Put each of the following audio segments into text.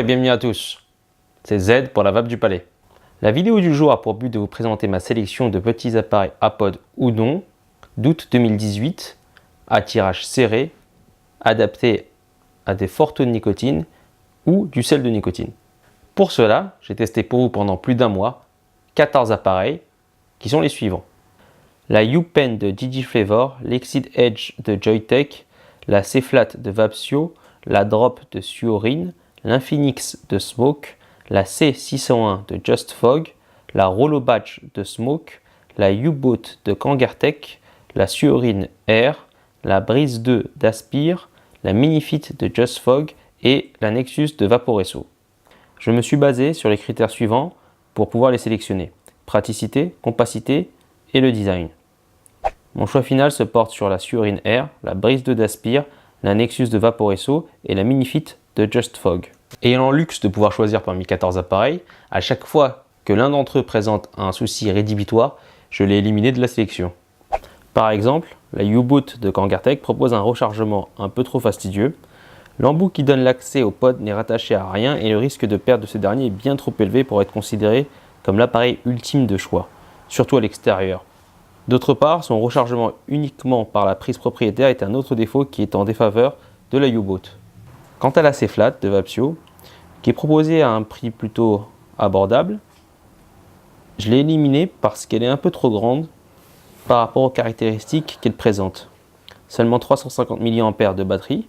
bienvenue à tous, c'est Z pour la vape du palais. La vidéo du jour a pour but de vous présenter ma sélection de petits appareils Apod ou non d'août 2018 à tirage serré, adaptés à des forts taux de nicotine ou du sel de nicotine. Pour cela, j'ai testé pour vous pendant plus d'un mois 14 appareils qui sont les suivants. La U-Pen de DigiFlavor, l'Exceed Edge de Joytech, la C-Flat de Vapsio, la Drop de Suorin, l'Infinix de Smoke, la C601 de Just Fog, la Rollo Batch de Smoke, la U-Boat de Kangertech, la Suorin Air, la Breeze 2 d'Aspire, la Minifit de Just Fog et la Nexus de Vaporesso. Je me suis basé sur les critères suivants pour pouvoir les sélectionner: praticité, compacité et le design. Mon choix final se porte sur la Suorin Air, la Breeze 2 d'Aspire, la Nexus de Vaporesso et la Minifit de Just Fog. Ayant le luxe de pouvoir choisir parmi 14 appareils, à chaque fois que l'un d'entre eux présente un souci rédhibitoire, je l'ai éliminé de la sélection. Par exemple, la U-Boot de Kangertech propose un rechargement un peu trop fastidieux. L'embout qui donne l'accès au pod n'est rattaché à rien et le risque de perte de ce dernier est bien trop élevé pour être considéré comme l'appareil ultime de choix, surtout à l'extérieur. D'autre part, son rechargement uniquement par la prise propriétaire est un autre défaut qui est en défaveur de la U-Boot. Quant à la C-Flat de Vapsio, qui est proposée à un prix plutôt abordable, je l'ai éliminée parce qu'elle est un peu trop grande par rapport aux caractéristiques qu'elle présente. Seulement 350 mAh de batterie,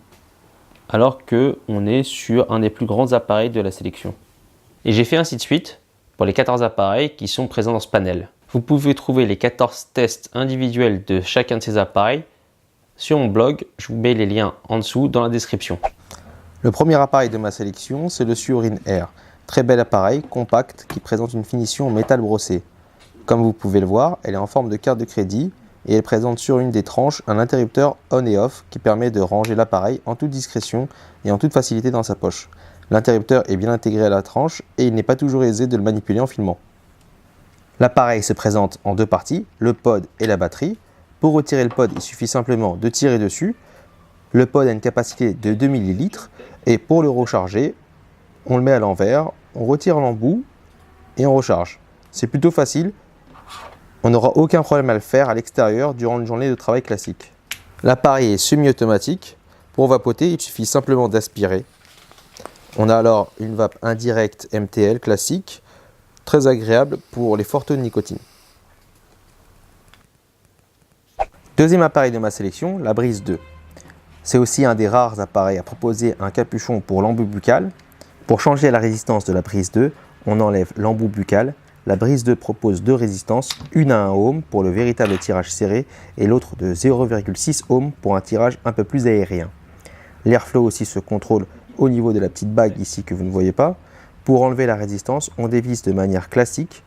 alors qu'on est sur un des plus grands appareils de la sélection. Et j'ai fait ainsi de suite pour les 14 appareils qui sont présents dans ce panel. Vous pouvez trouver les 14 tests individuels de chacun de ces appareils sur mon blog, je vous mets les liens en dessous dans la description. Le premier appareil de ma sélection, c'est le Suorin Air. Très bel appareil, compact, qui présente une finition métal brossé. Comme vous pouvez le voir, elle est en forme de carte de crédit et elle présente sur une des tranches un interrupteur on et off qui permet de ranger l'appareil en toute discrétion et en toute facilité dans sa poche. L'interrupteur est bien intégré à la tranche et il n'est pas toujours aisé de le manipuler en filmant. L'appareil se présente en deux parties, le pod et la batterie. Pour retirer le pod, il suffit simplement de tirer dessus. Le pod a une capacité de 2 ml et pour le recharger, on le met à l'envers, on retire l'embout et on recharge. C'est plutôt facile, on n'aura aucun problème à le faire à l'extérieur durant une journée de travail classique. L'appareil est semi-automatique. Pour vapoter, il suffit simplement d'aspirer. On a alors une vape indirecte MTL classique, très agréable pour les forts taux de nicotine. Deuxième appareil de ma sélection, la Breeze 2. C'est aussi un des rares appareils à proposer un capuchon pour l'embout buccal. Pour changer la résistance de la Breeze 2, on enlève l'embout buccal. La Breeze 2 propose deux résistances, une à 1 ohm pour le véritable tirage serré et l'autre de 0,6 ohm pour un tirage un peu plus aérien. L'airflow aussi se contrôle au niveau de la petite bague ici que vous ne voyez pas. Pour enlever la résistance, on dévisse de manière classique.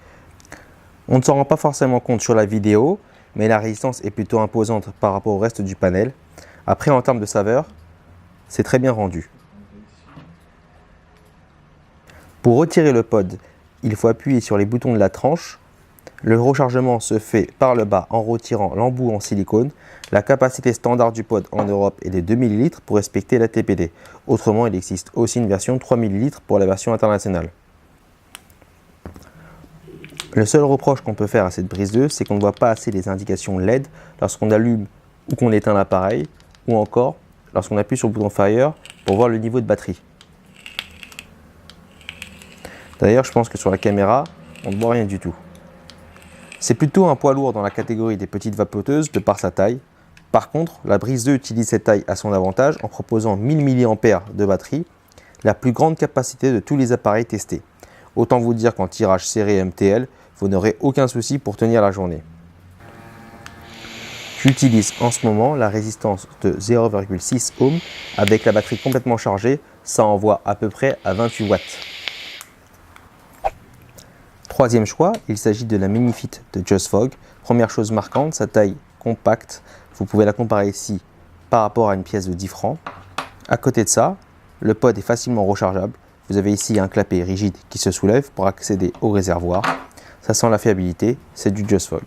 On ne s'en rend pas forcément compte sur la vidéo, mais la résistance est plutôt imposante par rapport au reste du panel. Après, en termes de saveur, c'est très bien rendu. Pour retirer le pod, il faut appuyer sur les boutons de la tranche. Le rechargement se fait par le bas en retirant l'embout en silicone. La capacité standard du pod en Europe est de 2 ml pour respecter la TPD. Autrement, il existe aussi une version de 3 ml pour la version internationale. Le seul reproche qu'on peut faire à cette Breeze 2, c'est qu'on ne voit pas assez les indications LED lorsqu'on allume ou qu'on éteint l'appareil, ou encore lorsqu'on appuie sur le bouton Fire pour voir le niveau de batterie. D'ailleurs, je pense que sur la caméra, on ne voit rien du tout. C'est plutôt un poids lourd dans la catégorie des petites vapoteuses de par sa taille. Par contre, la Breeze 2 utilise cette taille à son avantage en proposant 1000 mAh de batterie, la plus grande capacité de tous les appareils testés. Autant vous dire qu'en tirage serré MTL, vous n'aurez aucun souci pour tenir la journée. J'utilise en ce moment la résistance de 0,6 ohm avec la batterie complètement chargée, ça envoie à peu près à 28 watts. Troisième choix, il s'agit de la Minifit de Just Fog. Première chose marquante, sa taille compacte. Vous pouvez la comparer ici par rapport à une pièce de 10 francs. À côté de ça, le pod est facilement rechargeable. Vous avez ici un clapet rigide qui se soulève pour accéder au réservoir. Ça sent la fiabilité, c'est du Just Fog.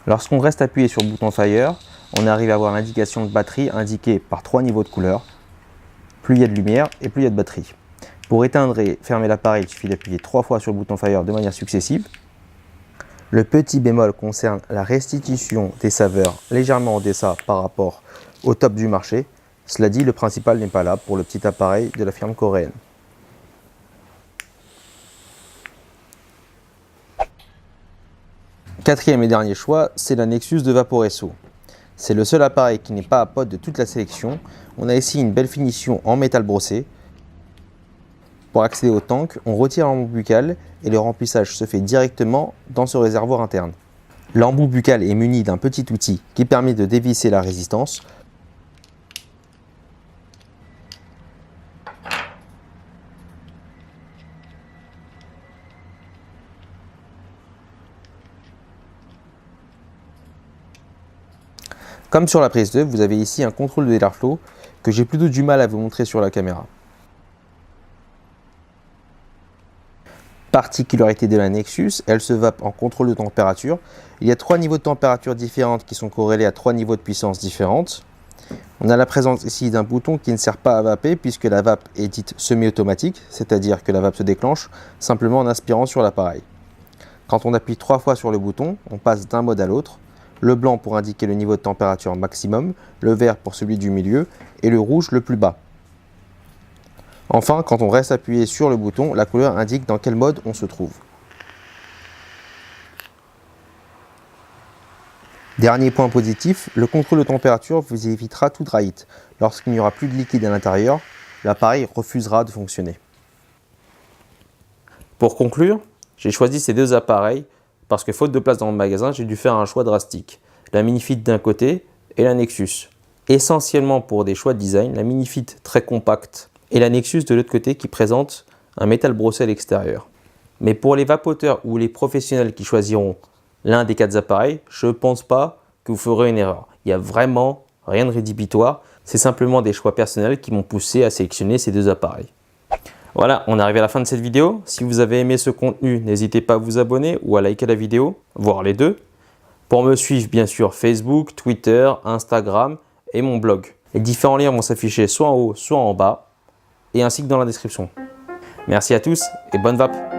Lorsqu'on reste appuyé sur le bouton Fire, on arrive à voir l'indication de batterie indiquée par 3 niveaux de couleur. Plus il y a de lumière et plus il y a de batterie. Pour éteindre et fermer l'appareil, il suffit d'appuyer 3 fois sur le bouton Fire de manière successive. Le petit bémol concerne la restitution des saveurs légèrement en deçà par rapport au top du marché. Cela dit, le principal n'est pas là pour le petit appareil de la firme coréenne. Quatrième et dernier choix, c'est la Nexus de Vaporesso. C'est le seul appareil qui n'est pas à pod de toute la sélection. On a ici une belle finition en métal brossé. Pour accéder au tank, on retire l'embout buccal et le remplissage se fait directement dans ce réservoir interne. L'embout buccal est muni d'un petit outil qui permet de dévisser la résistance. Comme sur la prise 2, vous avez ici un contrôle de l'airflow que j'ai plutôt du mal à vous montrer sur la caméra. Particularité de la Nexus, elle se vape en contrôle de température. Il y a 3 niveaux de température différentes qui sont corrélés à 3 niveaux de puissance différentes. On a la présence ici d'un bouton qui ne sert pas à vaper puisque la vape est dite semi-automatique, c'est-à-dire que la vape se déclenche simplement en aspirant sur l'appareil. Quand on appuie 3 fois sur le bouton, on passe d'un mode à l'autre. Le blanc pour indiquer le niveau de température maximum, le vert pour celui du milieu et le rouge le plus bas. Enfin, quand on reste appuyé sur le bouton, la couleur indique dans quel mode on se trouve. Dernier point positif, le contrôle de température vous évitera tout dry heat. Lorsqu'il n'y aura plus de liquide à l'intérieur, l'appareil refusera de fonctionner. Pour conclure, j'ai choisi ces deux appareils parce que faute de place dans mon magasin, j'ai dû faire un choix drastique. La Minifit d'un côté et la Nexus. Essentiellement pour des choix de design, la Minifit très compacte et la Nexus de l'autre côté qui présente un métal brossé à l'extérieur. Mais pour les vapoteurs ou les professionnels qui choisiront l'un des 4 appareils, je ne pense pas que vous ferez une erreur. Il n'y a vraiment rien de rédhibitoire. C'est simplement des choix personnels qui m'ont poussé à sélectionner ces deux appareils. Voilà, on est arrivé à la fin de cette vidéo. Si vous avez aimé ce contenu, n'hésitez pas à vous abonner ou à liker la vidéo, voire les deux. Pour me suivre, bien sûr, Facebook, Twitter, Instagram et mon blog. Les différents liens vont s'afficher soit en haut, soit en bas, et ainsi que dans la description. Merci à tous et bonne vape!